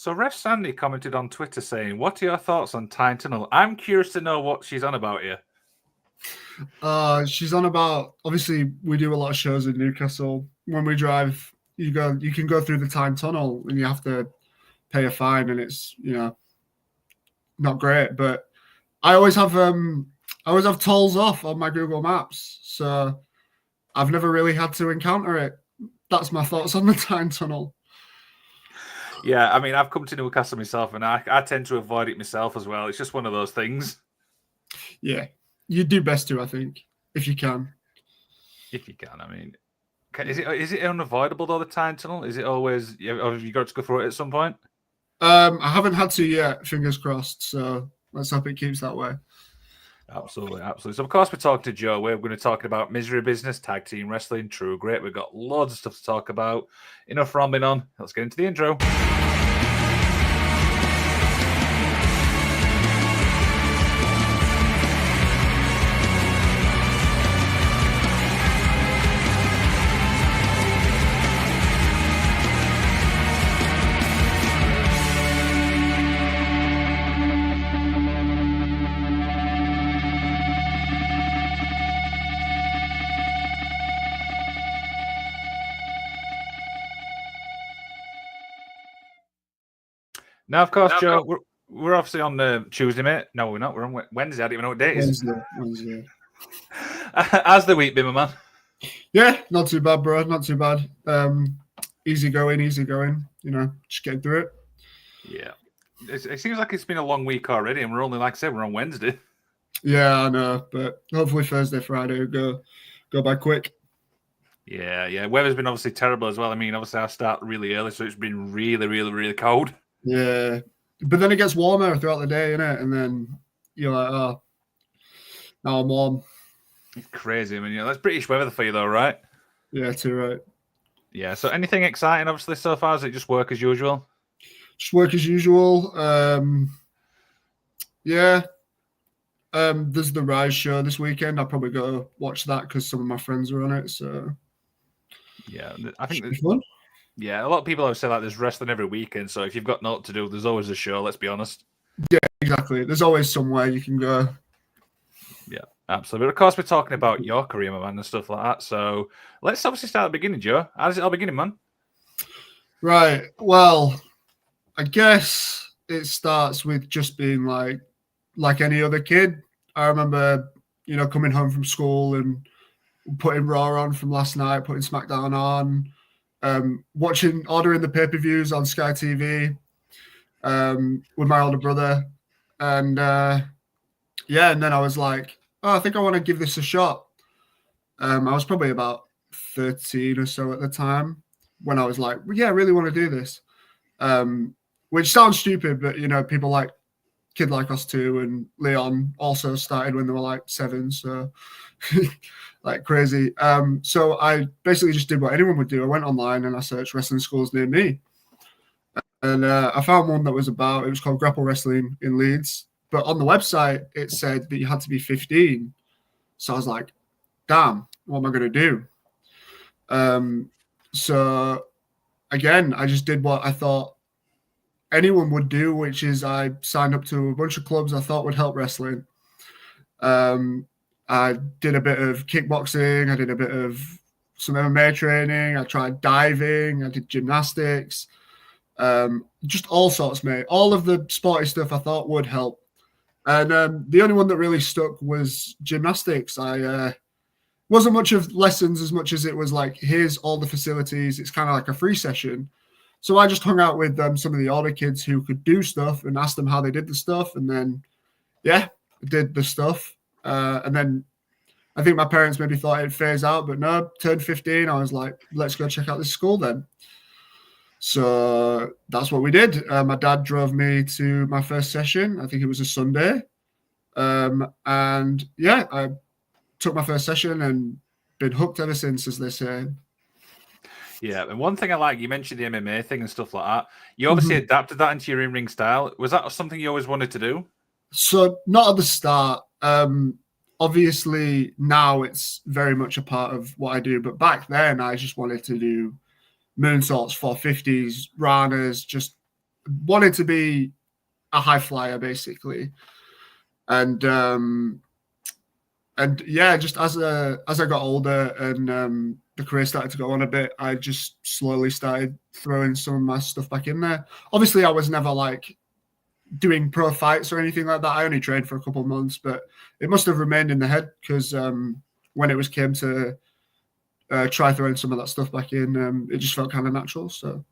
So Ref Sandy commented on Twitter saying, "What are your thoughts on Tyne Tunnel?" I'm curious to know what she's on about here. She's on about, obviously we do a lot of shows in Newcastle. When we drive, you can go through the Tyne Tunnel and you have to pay a fine, and it's not great. But I always have tolls off on my Google Maps, so I've never really had to encounter it. That's my thoughts on the Tyne Tunnel. Yeah, I mean, I've come to Newcastle myself, and I tend to avoid it myself as well. It's just one of those things. Yeah, you do best to, I think, if you can. If you can, I mean, is it unavoidable though, the Tyne Tunnel? Is it always? Or have you got to go through it at some point? I haven't had to yet. Fingers crossed. So let's hope it keeps that way. Absolutely, absolutely. So, of course, we're talking to Joe. We're going to talk about Misery Business, Tag Team Wrestling, True Grit. We've got loads of stuff to talk about. Enough rambling on. Let's get into the intro. Now, of course, Joe, we're obviously on Tuesday, mate. No, we're not. We're on Wednesday. I don't even know what day it is. Wednesday. How's the week been, my man? Yeah, not too bad, bro. Not too bad. Easy going. Just getting through it. Yeah. It seems like it's been a long week already, and we're only, like I said, we're on Wednesday. Yeah, I know, but hopefully Thursday, Friday will go by quick. Yeah. Weather's been obviously terrible as well. I mean, obviously I start really early, so it's been really, really, really cold. Yeah, but then it gets warmer throughout the day, innit? And then you're like, oh, now I'm warm. It's crazy. I mean, that's British weather for you, though, right? Yeah, too right. Yeah. So, anything exciting, obviously, so far? Is it just work as usual? Just work as usual. Yeah. There's the Rise show this weekend. I'll probably go watch that because some of my friends are on it. So, yeah, I think it's fun. Yeah, a lot of people always say like there's wrestling every weekend, so if you've got naught to do, there's always a show, let's be honest. Yeah, exactly. There's always somewhere you can go. Yeah, absolutely. But of course, we're talking about your career, my man, and stuff like that. So let's obviously start at the beginning, Joe. How does it all begin, man? Right. Well, I guess it starts with just being like any other kid. I remember, coming home from school and putting Raw on from last night, putting SmackDown on. Ordering the pay-per-views on Sky TV with my older brother. And and then I was like, oh, I think I want to give this a shot. I was probably about 13 or so at the time when I was like, well, yeah, I really want to do this. Which sounds stupid, but, people like Kid Like Us Too and Leon also started when they were like 7. So like crazy. So I basically just did what anyone would do. I went online and I searched wrestling schools near me. And I found one that it was called Grapple Wrestling in Leeds. But on the website, it said that you had to be 15. So I was like, damn, what am I going to do? So again, I just did what I thought anyone would do, which is I signed up to a bunch of clubs I thought would help wrestling. I did a bit of kickboxing. I did a bit of some MMA training. I tried diving. I did gymnastics. Just all sorts, mate. All of the sporty stuff I thought would help. And the only one that really stuck was gymnastics. I wasn't much of lessons as much as it was like, here's all the facilities. It's kind of like a free session. So I just hung out with some of the older kids who could do stuff and asked them how they did the stuff. And then, yeah, did the stuff. And then I think my parents maybe thought it'd phase out, but no, turned 15. I was like, let's go check out this school then. So that's what we did. My dad drove me to my first session. I think it was a Sunday. And yeah, I took my first session and been hooked ever since, as they say. Yeah, and one thing I like, you mentioned the MMA thing and stuff like that. You obviously adapted that into your in-ring style. Was that something you always wanted to do? So not at the start. Obviously now it's very much a part of what I do, but back then I just wanted to do moonsaults, 450s, ranas, just wanted to be a high flyer basically, and yeah, just as I got older and the career started to go on a bit, I just slowly started throwing some of my stuff back in there. Obviously, I was never like doing pro fights or anything like that. I only trained for a couple of months, but it must have remained in the head because when it was came to try throwing some of that stuff back in, it just felt kind of natural. So.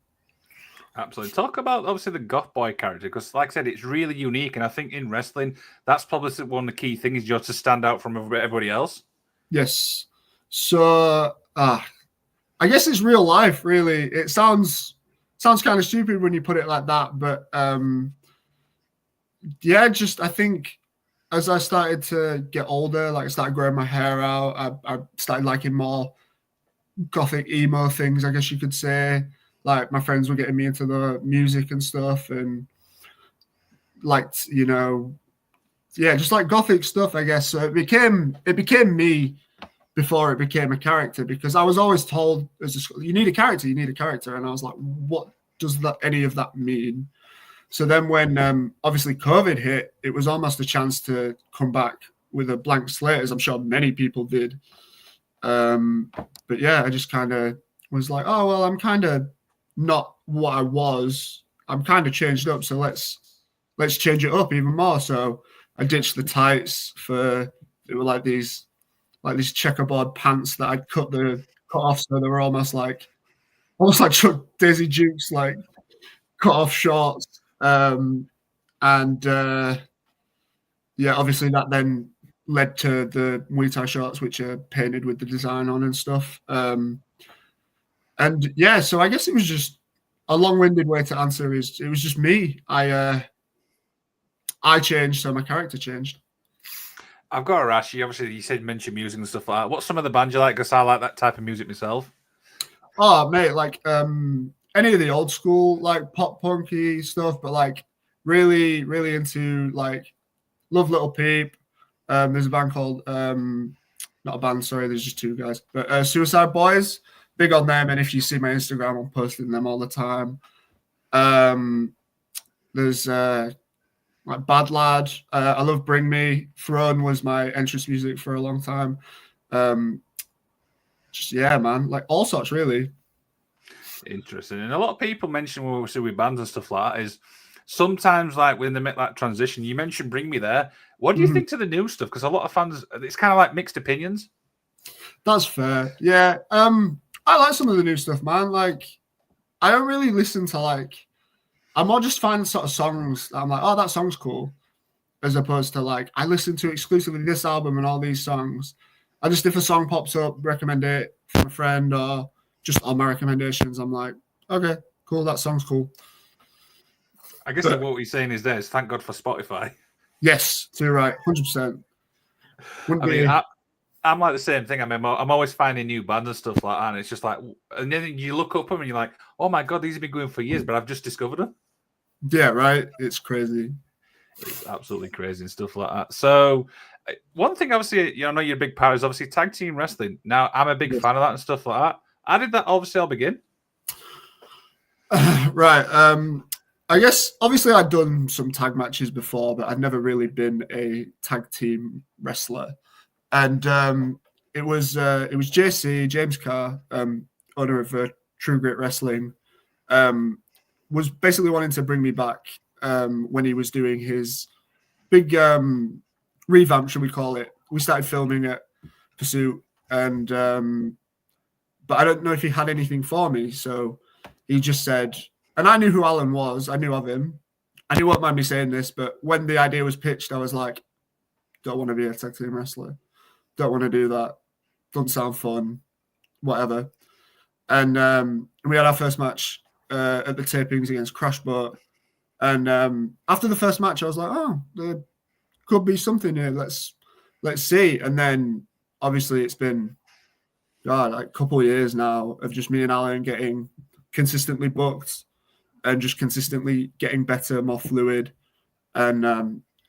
Absolutely. Talk about obviously the goth boy character because, like I said, it's really unique, and I think in wrestling, that's probably one of the key things. You're to stand out from everybody else. Yes. So I guess it's real life. Really, it sounds kind of stupid when you put it like that, but yeah, just I think as I started to get older, like I started growing my hair out, I started liking more gothic emo things, I guess you could say. Like my friends were getting me into the music and stuff, and liked, yeah, just like gothic stuff, I guess. So it became me before it became a character, because I was always told you need a character, and I was like, what does any of that mean? So then when obviously COVID hit, it was almost a chance to come back with a blank slate, as I'm sure many people did. But yeah, I just kind of was like, oh well, I'm kind of not what I was. I'm kind of changed up, so let's change it up even more. So I ditched the tights they were like these checkerboard pants that I'd cut off, so they were almost like Chuck Daisy Dukes, like cut off shorts. And yeah, obviously that then led to the Muay Thai shorts, which are painted with the design on and stuff. And yeah, so I guess it was just a long-winded way to answer is it was just me. I changed, so my character changed. I've got to ask you, obviously you said mention music and stuff like that. What's some of the bands you like? Because I like that type of music myself. Oh mate, like any of the old school like pop punky stuff, but like really, really into like love Little Peep. There's a band called not a band, sorry, there's just two guys, but Suicide Boys. Big on them, and if you see my Instagram, I'm posting them all the time. There's like Bad Lad. I love Bring Me. Throne was my entrance music for a long time. Just yeah, man, like all sorts really. Interesting. And a lot of people mention when we see with bands and stuff like that is sometimes like when they make that transition, you mentioned Bring Me there. What do you think to the new stuff? Because a lot of fans, it's kind of like mixed opinions. That's fair. Yeah. I like some of the new stuff, man. Like, I don't really listen to like, I'm more just finding sort of songs that I'm like, oh, that song's cool, as opposed to like, I listen to exclusively this album and all these songs. I just, if a song pops up, recommend it from a friend or just on my recommendations, I'm like, okay, cool, that song's cool. I guess what we're saying is this: thank God for Spotify. Yes, you're right, 100%. I'm like the same thing. I mean, I'm always finding new bands and stuff like that, and it's just like, and then you look up them and you're like, oh my God, these have been going for years, but I've just discovered them. Yeah, right. It's crazy. It's absolutely crazy and stuff like that. So, one thing, obviously, I know you're a big part is obviously tag team wrestling. Now, I'm a big fan of that and stuff like that. How did that obviously all begin? Right. I guess obviously I'd done some tag matches before, but I'd never really been a tag team wrestler. And it was JC, James Carr, owner of True Grit Wrestling, was basically wanting to bring me back when he was doing his big revamp, should we call it. We started filming at Pursuit, and but I don't know if he had anything for me. So he just said, and I knew who Alan was. I knew of him. And he won't mind me saying this, but when the idea was pitched, I was like, don't want to be a tag team wrestler. Don't want to do that. Doesn't sound fun. Whatever. And we had our first match at the tapings against Crashboat. And after the first match, I was like, oh, there could be something here. Let's see. And then obviously it's been like a couple of years now of just me and Alan getting consistently booked and just consistently getting better, more fluid. And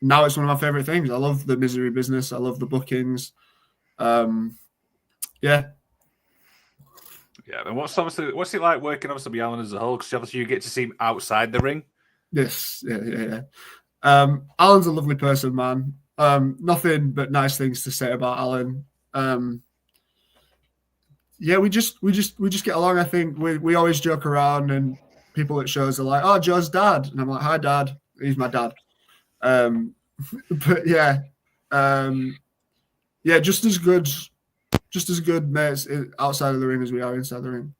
now it's one of my favorite things. I love the misery business. I love the bookings. Yeah. And what's it like working obviously with Alan as a whole? Because obviously you get to see him outside the ring. Yes, yeah. Alan's a lovely person, man. Nothing but nice things to say about Alan. Yeah, we just get along. I think we always joke around, and people at shows are like, "Oh, Joe's dad," and I'm like, "Hi, Dad. He's my dad." Um, but yeah, just as good mates outside of the ring as we are inside the ring.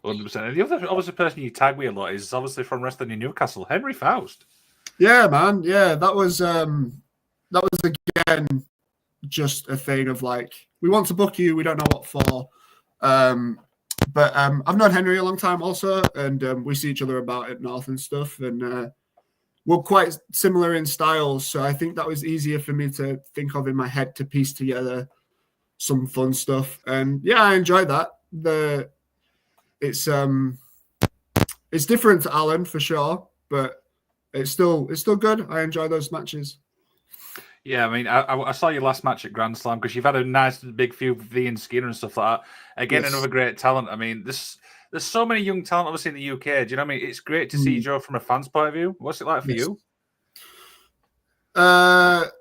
100%. And the other obviously person you tag me a lot is obviously from wrestling in Newcastle, Henry Faust. Yeah, man. Yeah, that was again just a thing of like, we want to book you, we don't know what for. But I've known Henry a long time also, and we see each other about at North and stuff, and we're quite similar in styles. So I think that was easier for me to think of in my head to piece together some fun stuff. And yeah, I enjoy that. It's different to Alan for sure, but it's still good. I enjoy those matches. Yeah, I mean, I saw your last match at Grand Slam because you've had a nice big feud with Ian Skinner and stuff like that. Again, Yes. Another great talent. I mean, there's so many young talent obviously in the UK. Do you know what I mean? It's great to see Joe from a fan's point of view. What's it like for you? Well,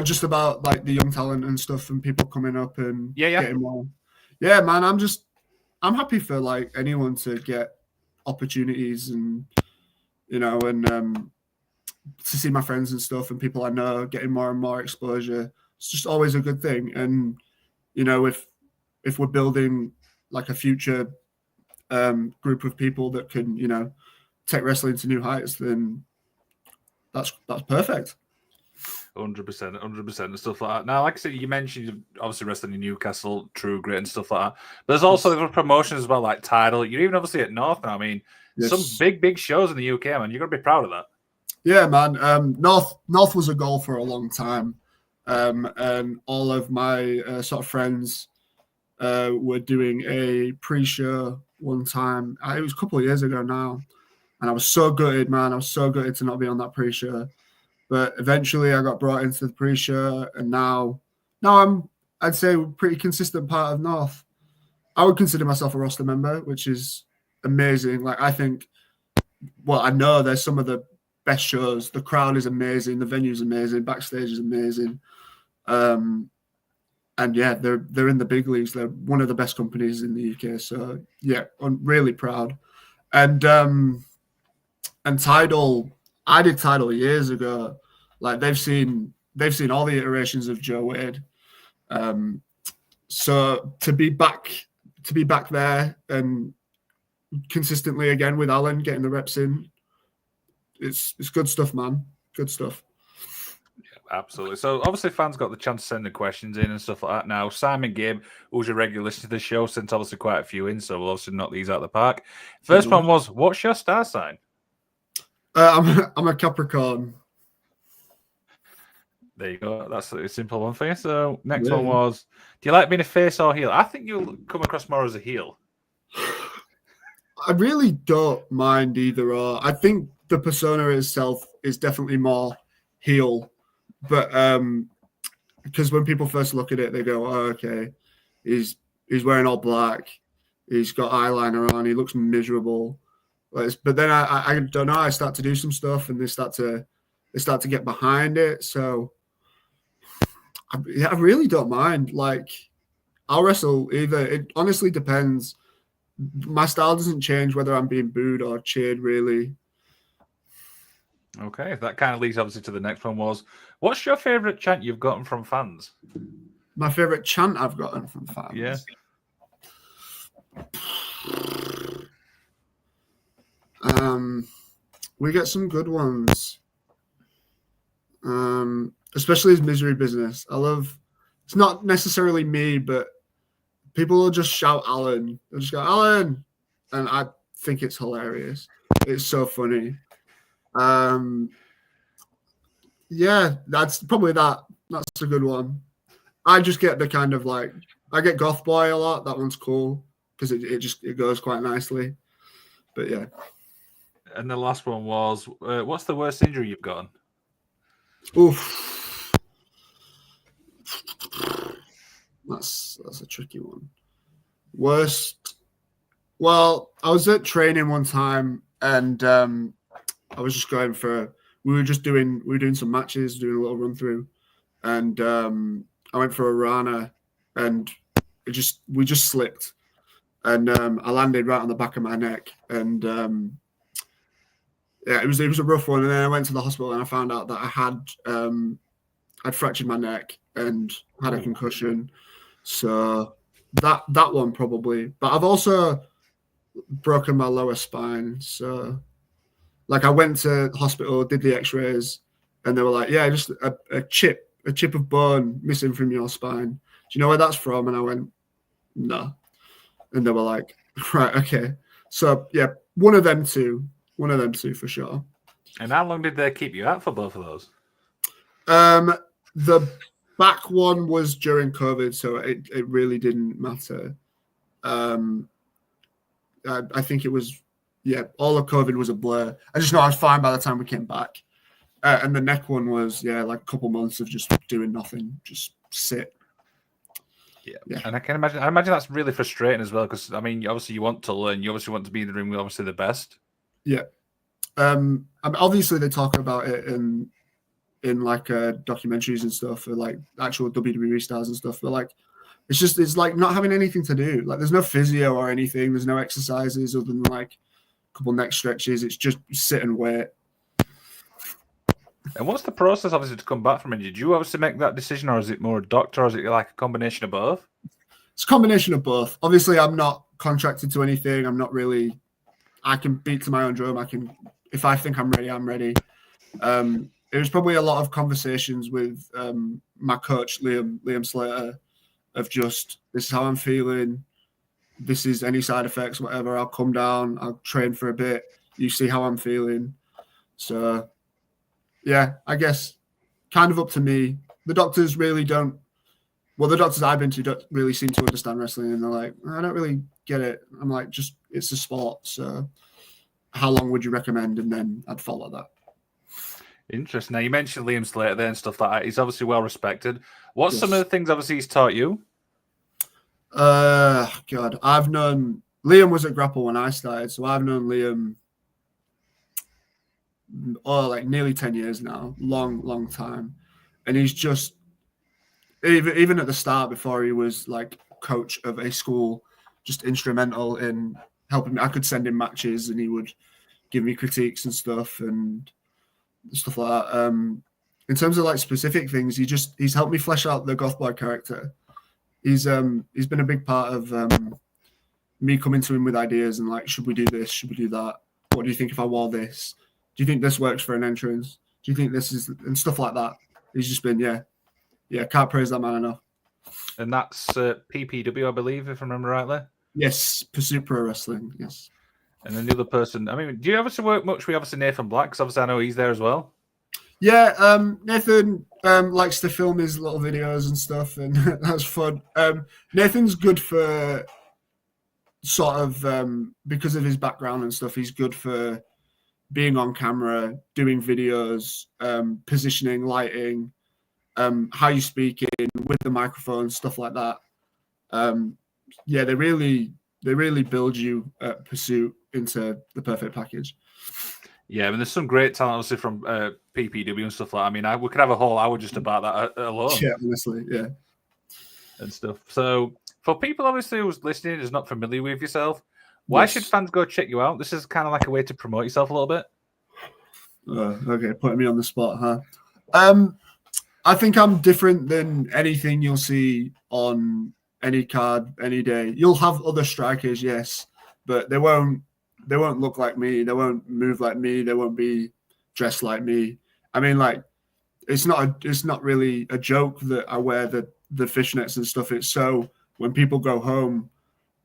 just about like the young talent and stuff and people coming up and Yeah. getting more. Yeah, man, I'm happy for like anyone to get opportunities and to see my friends and stuff and people I know getting more and more exposure. It's just always a good thing. And if we're building like a future group of people that can take wrestling to new heights, then that's perfect. 100% and stuff like that. Now, like I said, you mentioned obviously wrestling in Newcastle, True Grit and stuff like that. But there's also other promotions as well, like Tidal. You're even obviously at North now. I mean, some big shows in the UK, man. You're gonna be proud of that. Yeah, man. North was a goal for a long time, and all of my sort of friends were doing a pre-show one time. It was a couple of years ago now, and I was so gutted, man. I was so gutted to not be on that pre-show. But eventually, I got brought into the pre-show, and now I'd say a pretty consistent part of North. I would consider myself a roster member, which is amazing. Like I know there's some of the best shows. The crowd is amazing, the venue's amazing, backstage is amazing. And yeah, they're in the big leagues. They're one of the best companies in the UK. So yeah, I'm really proud. And Tidal, I did Tidal years ago. Like they've seen all the iterations of Joe Wade. So to be back there and consistently again with Alan getting the reps in, it's good stuff, man. Good stuff. Yeah, absolutely. So obviously fans got the chance to send the questions in and stuff like that. Now Simon Gabe, who's a regular listener to the show, sent obviously quite a few in, so we'll obviously knock these out of the park. First one was, what's your star sign? I'm a Capricorn. There you go. That's a simple one for you. So next one was, do you like being a face or heel? I think you'll come across more as a heel. I really don't mind either or. I think the persona itself is definitely more heel, but because when people first look at it, they go, "Oh, okay, he's wearing all black, he's got eyeliner on, he looks miserable." But then I don't know. I start to do some stuff, and they start to get behind it. So I really don't mind. Like I'll wrestle either. It honestly depends. My style doesn't change whether I'm being booed or cheered, really. Okay, that kind of leads obviously to the next one was, what's your favorite chant you've gotten from fans? My favorite chant I've gotten from fans? Yeah. We get some good ones. Especially his misery business. It's not necessarily me, but people will just shout Alan. They'll just go, Alan. And I think it's hilarious. It's so funny. Yeah, that's probably that. That's a good one. I just get the kind of like, I get Goth Boy a lot. That one's cool because it goes quite nicely. But yeah. And the last one was, what's the worst injury you've gotten? Oof. That's a tricky one. Worst. Well, I was at training one time and I was just going for. We were doing some matches, doing a little run through, and I went for a Rana, and we just slipped, and I landed right on the back of my neck, and yeah, it was a rough one. And then I went to the hospital, and I found out that I had I'd fractured my neck and had a concussion. So that one probably, but I've also broken my lower spine. So like I went to hospital, did the X-rays, and they were like, "Yeah, just a chip of bone missing from your spine. Do you know where that's from?" And I went, "No." And they were like, "Right, okay." So yeah, one of them two for sure. And how long did they keep you out for both of those? The back one was during COVID, so it really didn't matter. I think it was, yeah, all of COVID was a blur. I just know I was fine by the time we came back. And the neck one was, yeah, like a couple months of just doing nothing, just sit. Yeah. And I imagine that's really frustrating as well, because I mean, obviously you want to learn, you obviously want to be in the ring with obviously the best. Yeah. I mean, obviously they talk about it in like documentaries and stuff, or like actual WWE stars and stuff, but like it's like not having anything to do. Like there's no physio or anything, there's no exercises other than like a couple neck stretches. It's just sit and wait. And what's the process obviously to come back from injury? Did you obviously make that decision, or is it more a doctor, or is it like a combination of both? It's a combination of both. Obviously I'm not contracted to anything. I'm not really, I can beat to my own drum. If I think I'm ready, I'm ready. It was probably a lot of conversations with my coach, Liam Slater, of just, this is how I'm feeling. This is any side effects, whatever. I'll come down. I'll train for a bit. You see how I'm feeling. So, yeah, I guess kind of up to me. The doctors really don't. Well, the doctors I've been to don't really seem to understand wrestling, and they're like, I don't really get it. I'm like, just, it's a sport. So, how long would you recommend? And then I'd follow that. Interesting. Now, you mentioned Liam Slater there and stuff like that. He's obviously well respected. What's some of the things obviously he's taught you? God, I've known Liam was at Grapple when I started, so I've known Liam like nearly 10 years now, long time. And he's just even at the start, before he was like coach of a school, just instrumental in helping me. I could send him matches and he would give me critiques and stuff and stuff like that. In terms of like specific things, he's helped me flesh out the Goth Boy character. He's been a big part of me coming to him with ideas and like, should we do this? Should we do that? What do you think if I wore this? Do you think this works for an entrance? Do you think this is, and stuff like that? He's just been, yeah, can't praise that man enough. And that's PPW, I believe, if I remember rightly. Yes, Pursuit Pro Wrestling. Yes. And then the other person, I mean, do you obviously work much with obviously Nathan Black? Because obviously I know he's there as well. Yeah, Nathan likes to film his little videos and stuff, and that's fun. Nathan's good for sort of because of his background and stuff. He's good for being on camera, doing videos, positioning, lighting, how you speaking with the microphone, stuff like that. Yeah, they really build you at Pursuit into the perfect package. Yeah, I mean, there's some great talent obviously from PPW and stuff like that. I mean, we could have a whole hour just about that alone. Yeah, honestly, yeah. And stuff. So, for people obviously who's listening is not familiar with yourself, why should fans go check you out? This is kind of like a way to promote yourself a little bit. Okay, putting me on the spot, huh? I think I'm different than anything you'll see on any card any day. You'll have other strikers, yes, but they won't look like me. They won't move like me. They won't be dressed like me. I mean, like, it's not really a joke that I wear the fishnets and stuff. It's so when people go home,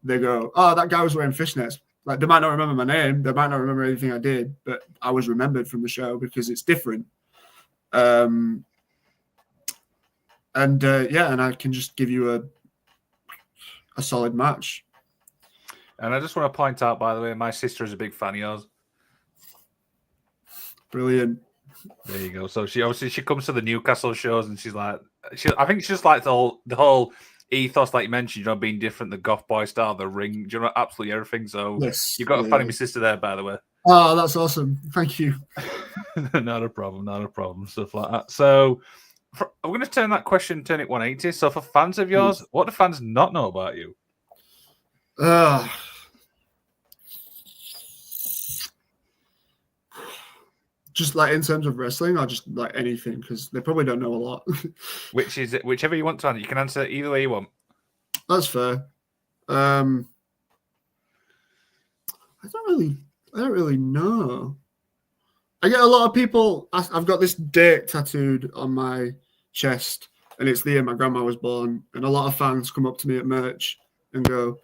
they go, "Oh, that guy was wearing fishnets." Like, they might not remember my name. They might not remember anything I did, but I was remembered from the show because it's different. And I can just give you a solid match. And I just want to point out, by the way, my sister is a big fan of yours. Brilliant. There you go. So she comes to the Newcastle shows, and she's like, I think she just likes the whole ethos, like you mentioned, being different, the Goth Boy style, the ring, absolutely everything. So yes, you've got a fan of my sister there, by the way. Oh, that's awesome. Thank you. Not a problem. Not a problem. Stuff like that. So I'm going to turn it 180. So for fans of yours, what do fans not know about you? Just like in terms of wrestling, or just like anything, because they probably don't know a lot. Whichever you want to answer. You can answer either way you want. That's fair. I don't really know. I get a lot of people. I've got this date tattooed on my chest, and it's the year my grandma was born. And a lot of fans come up to me at merch and go,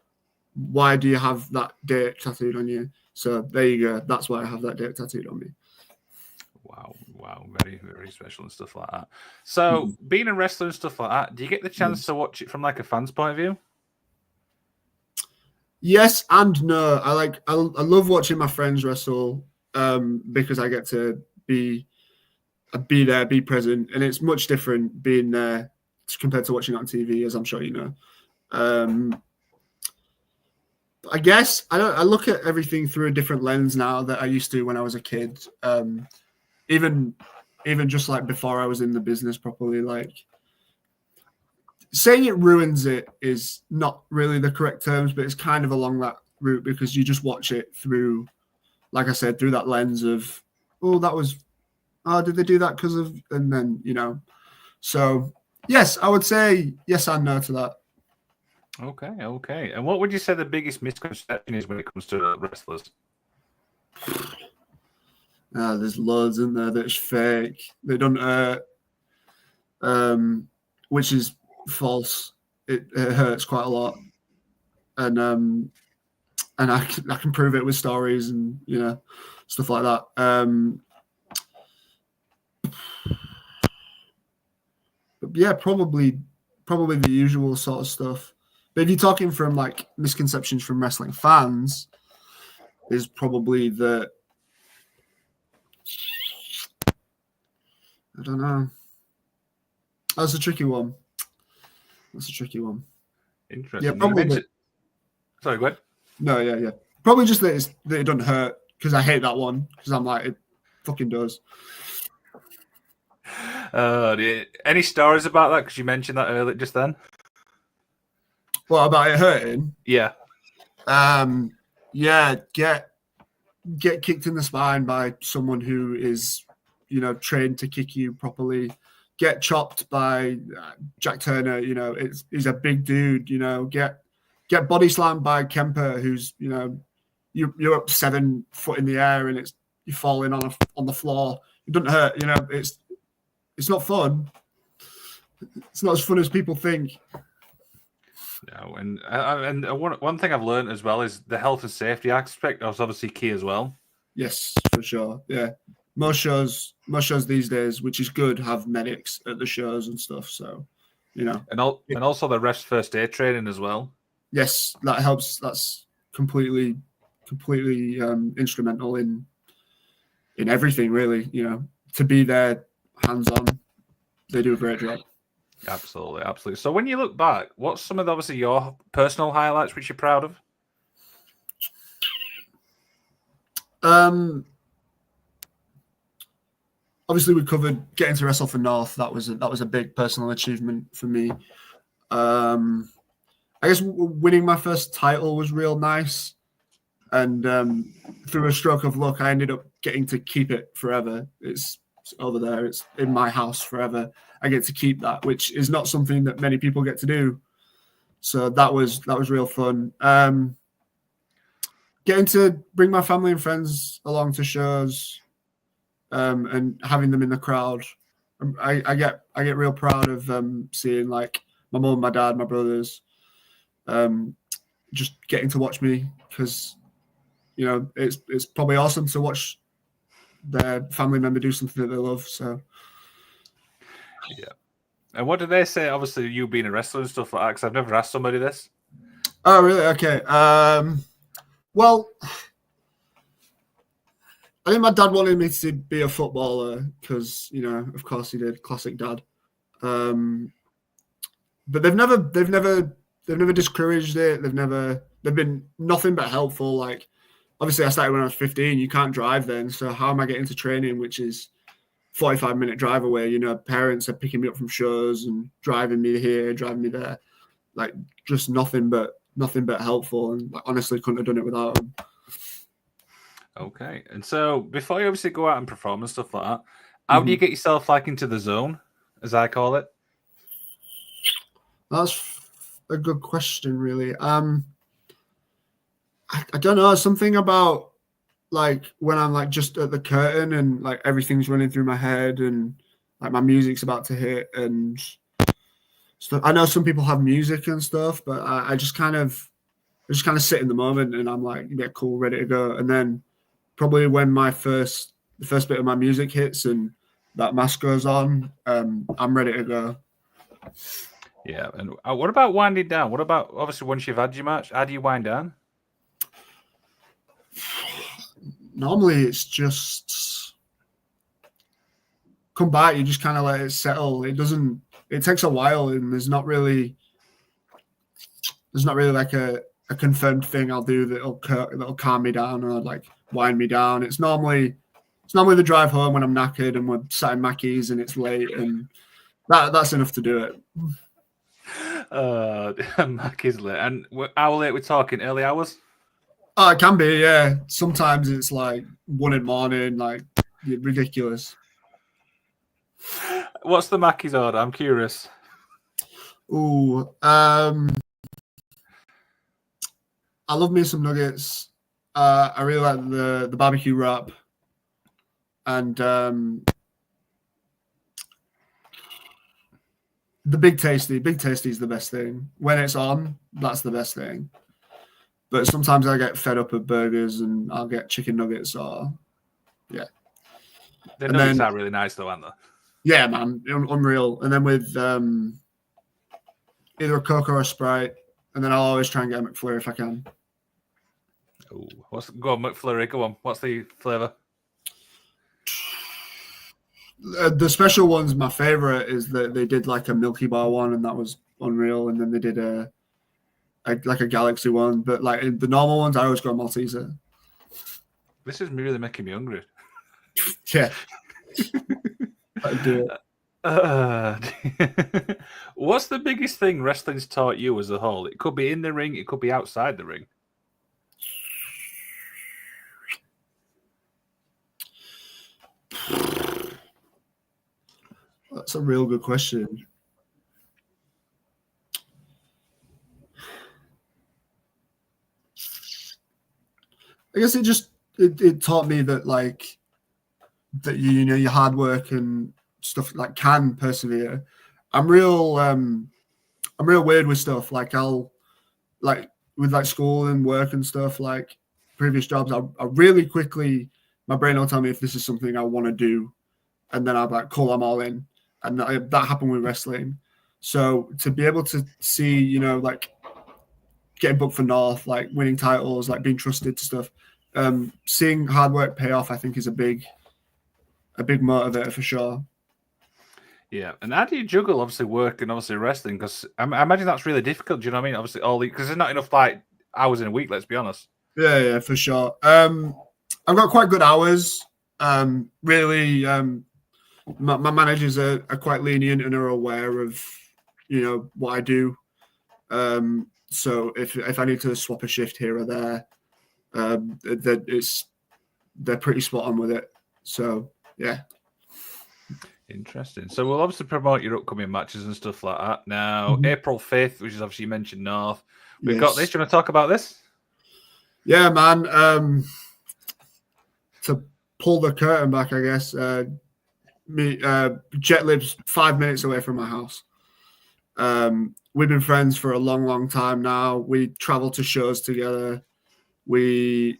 "Why do you have that date tattooed on you?" So there you go. That's why I have that date tattooed on me. Wow, very, very special and stuff like that. So, being a wrestler and stuff like that, do you get the chance to watch it from like a fan's point of view? Yes and no. I love watching my friends wrestle because I get to be there, be present, and it's much different being there compared to watching it on TV, as I'm sure you know. I guess I look at everything through a different lens now that I used to when I was a kid. Even just like before I was in the business properly, like saying it ruins it is not really the correct terms, but it's kind of along that route because you just watch it through, like I said, through that lens of, did they do that because of, and then, you know, so yes, I would say yes and no to that. Okay. And what would you say the biggest misconception is when it comes to wrestlers? There's loads in there that's fake. They don't hurt, which is false. It hurts quite a lot, and I can prove it with stories and stuff like that. But yeah, probably the usual sort of stuff. But if you're talking from like misconceptions from wrestling fans, is probably the I don't know. That's a tricky one. Interesting. Yeah, probably. Sorry, go ahead. No, yeah. Probably just that it doesn't hurt because I hate that one because I'm like, it fucking does. Any stories about that? Because you mentioned that earlier just then. What about it hurting? Yeah. Yeah. Get kicked in the spine by someone who is, trained to kick you properly. Get chopped by Jack Turner. He's a big dude. Get body slammed by Kemper, who's you're up 7 foot in the air and you're falling on the floor. It doesn't hurt. It's not fun. It's not as fun as people think. No, and one thing I've learned as well is the health and safety aspect is obviously key as well. Yes, for sure. Yeah, most shows these days, which is good, have medics at the shows and stuff. So, and also the first aid training as well. Yes, that helps. That's completely instrumental in everything, really. To be there, hands on. They do a great job. Absolutely. So when you look back, what's some of obviously your personal highlights which you're proud of? Obviously we covered getting to wrestle for North. That was a big personal achievement for me. I guess winning my first title was real nice, and through a stroke of luck, I ended up getting to keep it forever. It's over there. It's in my house forever. I get to keep that, which is not something that many people get to do. So that was real fun. Getting to bring my family and friends along to shows, and having them in the crowd. I get real proud of seeing like my mom, my dad, my brothers, just getting to watch me because it's probably awesome to watch their family member do something that they love. So yeah. And what did they say? Obviously, you being a wrestler and stuff like that. Because I've never asked somebody this. Oh, really? Okay. Well, I think my dad wanted me to be a footballer because, of course he did. Classic dad. But they've never discouraged it. They've been nothing but helpful. Like obviously I started when I was 15. You can't drive then, so how am I getting to training, which is 45-minute drive away? You know, parents are picking me up from shows and driving me here, driving me there. Like, just nothing but helpful, and like, honestly couldn't have done it without them. Okay. And so before you obviously go out and perform and stuff like that, how do you get yourself like into the zone, as I call it? That's a good question, really. I don't know, something about like when I'm like just at the curtain and like everything's running through my head and like my music's about to hit and stuff. I know some people have music and stuff, but I just kind of sit in the moment and I'm like, yeah, cool, ready to go. And then probably when the first bit of my music hits and that mask goes on, I'm ready to go. Yeah. And what about winding down? What about obviously once you've had your match, how do you wind down? Normally it's just come back, you just kind of let it settle. It takes a while, and there's not really like a confirmed thing I'll do that'll calm me down or like wind me down. It's normally the drive home when I'm knackered and we're sat in Mackey's and it's late, and that's enough to do it. Mackey's late. And how late we're talking? Early hours? Oh, it can be, yeah. Sometimes it's like 1 in the morning, like ridiculous. What's the Mackey's order? I'm curious. Ooh, I love me some nuggets. I really like the barbecue wrap, and the Big Tasty. Big Tasty is the best thing. When it's on, that's the best thing. But sometimes I get fed up of burgers and I'll get chicken nuggets or, yeah. The nuggets are really nice though, aren't they? Yeah, man, unreal. And then with either a Coke or a Sprite, and then I'll always try and get a McFlurry if I can. Oh, go on, McFlurry, go on. What's the flavour? The special one's my favorite. Is that they did like a Milky Bar one, and that was unreal. And then they did a Galaxy one, but like the normal ones, I always go Malteser. This is really making me hungry. Yeah, I do it. What's the biggest thing wrestling's taught you as a whole? It could be in the ring, it could be outside the ring. That's a real good question. I guess it taught me that like that you know your hard work and stuff like can persevere. I'm real weird with stuff. Like I'll like with like school and work and stuff, like previous jobs, I really quickly my brain will tell me if this is something I want to do, and then I'm like, cool, I'm all in. And that happened with wrestling. So to be able to see, you know, like getting booked for North, like winning titles, like being trusted to stuff, seeing hard work pay off, I think is a big motivator for sure. Yeah, and how do you juggle obviously work and obviously wrestling? Because I imagine that's really difficult. Do you know what I mean? Obviously, because there's not enough like hours in a week. Let's be honest. Yeah, for sure. I've got quite good hours. Really, my managers are quite lenient and are aware of, you know, what I do. So if I need to swap a shift here or there, they're pretty spot on with it. So yeah. Interesting. So we'll obviously promote your upcoming matches and stuff like that. Now, April 5th, which is obviously you mentioned North. We've got this. Do you want to talk about this? Yeah, man. To pull the curtain back, I guess. Jet lives 5 minutes away from my house. We've been friends for a long, long time now. We travel to shows together. We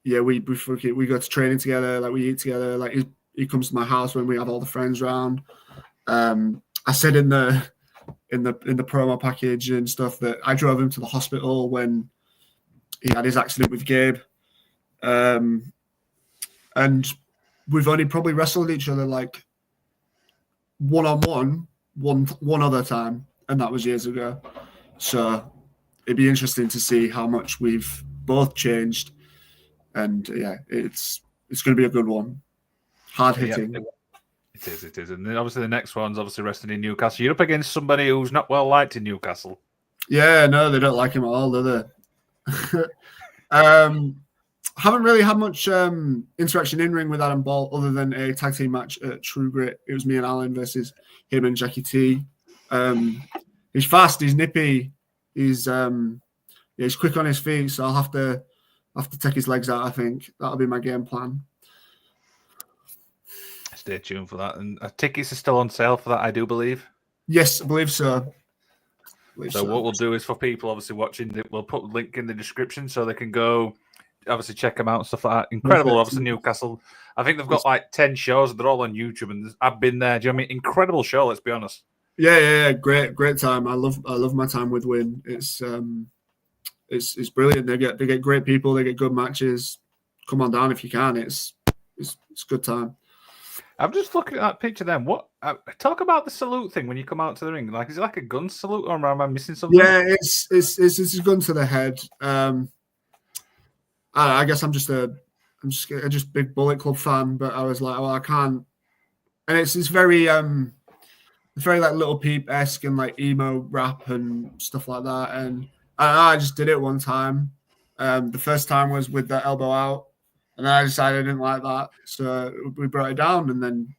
go to training together. Like we eat together. Like he comes to my house when we have all the friends around. I said in the promo package and stuff that I drove him to the hospital when he had his accident with Gabe. And we've only probably wrestled each other like one-on-one one other time, and that was years ago. So it'd be interesting to see how much we've both changed and yeah, it's going to be a good one. Hard hitting. Yeah, it is. And then obviously the next one's obviously wrestling in Newcastle. You're up against somebody who's not well liked in Newcastle. Yeah, no, they don't like him at all, do they? Haven't really had much interaction in ring with Adam Bolt other than a tag team match at True Grit. It was me and Alan versus him and Jackie T. He's fast, he's nippy, he's quick on his feet, so I'll have to take his legs out. I think that'll be my game plan. Stay tuned for that. And tickets are still on sale for that, I do believe. Yes, I believe so. So what we'll do is for people obviously watching, we'll put a link in the description so they can go obviously check them out and stuff like that. Incredible, obviously, Newcastle. I think they've got like 10 shows. They're all on YouTube, and I've been there. Do you know what I mean? Incredible show, let's be honest. Yeah. Great time. I love my time with Win. It's brilliant. They get great people. They get good matches. Come on down if you can. It's good time. I'm just looking at that picture then. What talk about the salute thing when you come out to the ring? Like, is it like a gun salute, or am I missing something? Yeah, it's a gun to the head. I guess I'm just a big Bullet Club fan, but I was like, well, I can't. And it's very like Little Peep-esque and like emo rap and stuff like that. And I just did it one time. The first time was with the elbow out. And I decided I didn't like that, so we brought it down. And then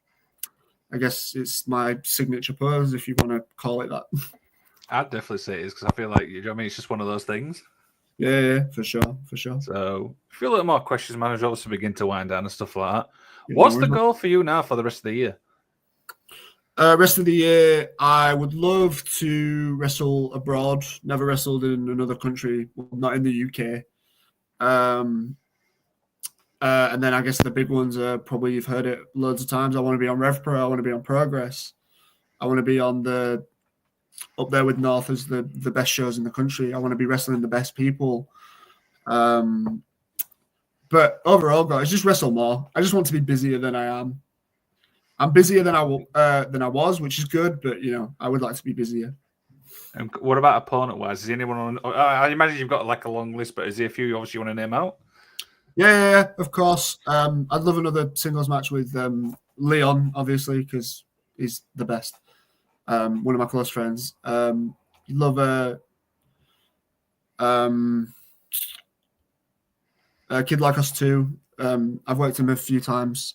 I guess it's my signature pose, if you want to call it that. I'd definitely say it is, because I feel like, you know what I mean, it's just one of those things. Yeah, for sure. So if you a little more questions, managers obviously begin to wind down and stuff like that. What's the goal for you now for the rest of the year? Rest of the year, I would love to wrestle abroad. Never wrestled in another country, not in the UK. And then I guess the big ones are probably, you've heard it loads of times. I want to be on RevPro. I want to be on Progress. I want to be on up there with North as the best shows in the country. I want to be wrestling the best people. But overall, guys, just wrestle more. I just want to be busier than I am. I'm busier than I was, which is good. But I would like to be busier. And what about opponent-wise? Is anyone on? I imagine you've got like a long list, but is there a few obviously you want to name out? Yeah, of course. I'd love another singles match with Leon, obviously, because he's the best. One of my close friends. Love a Kid Like Us too. I've worked him a few times.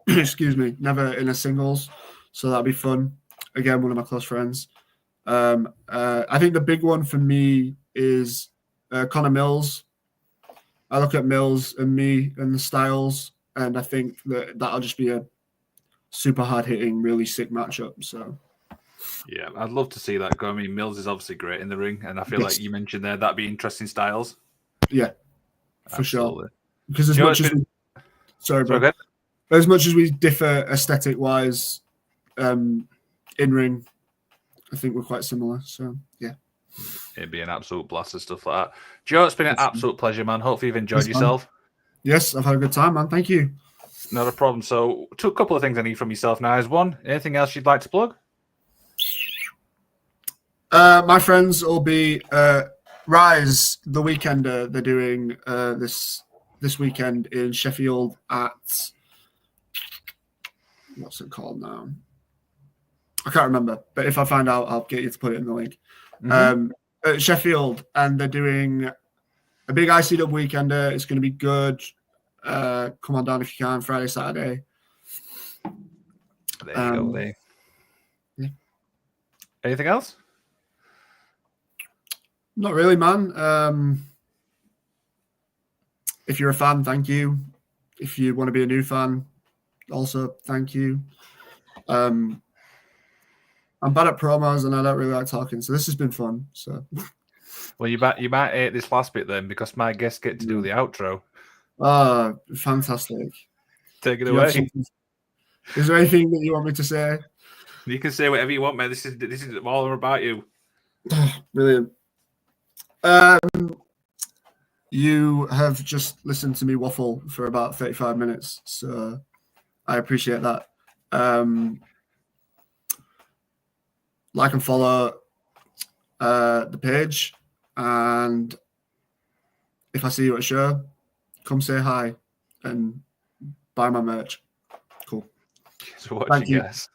Excuse me, never in a singles, so that'd be fun. Again, one of my close friends. I think the big one for me is Connor Mills. I look at Mills and me and the styles, and I think that'll just be a super hard-hitting, really sick matchup. So, yeah, I'd love to see that go. I mean, Mills is obviously great in the ring, and I feel like you mentioned there that'd be interesting styles. Yeah, for Absolutely. sure. Because as much as we differ aesthetic-wise, in ring, I think we're quite similar. So, yeah. It'd be an absolute blast and stuff like that. Joe, it's been an absolute pleasure, man. Hopefully you've enjoyed yourself. Yes, I've had a good time, man. Thank you. Not a problem. So, a couple of things I need from yourself now is one, anything else you'd like to plug? My friends will be Rise, the Weekender. They're doing this weekend in Sheffield at, what's it called now? I can't remember, but if I find out, I'll get you to put it in the link. Mm-hmm. At Sheffield, and they're doing a big ICW weekender. It's going to be good. Come on down if you can, Friday, Saturday. There you go. There. Yeah. Anything else? Not really, man. If you're a fan, thank you. If you want to be a new fan, also thank you. I'm bad at promos and I don't really like talking, so this has been fun. So, well, you might hate this last bit then, because my guests get to do the outro. Oh, fantastic! Take it away. Is there anything that you want me to say? You can say whatever you want, man. This is all about you. Brilliant. You have just listened to me waffle for about 35 minutes, so I appreciate that. Like and follow the page, and if I see you at a show, come say hi and buy my merch. Cool. Thanks for watching, Thank you. guys.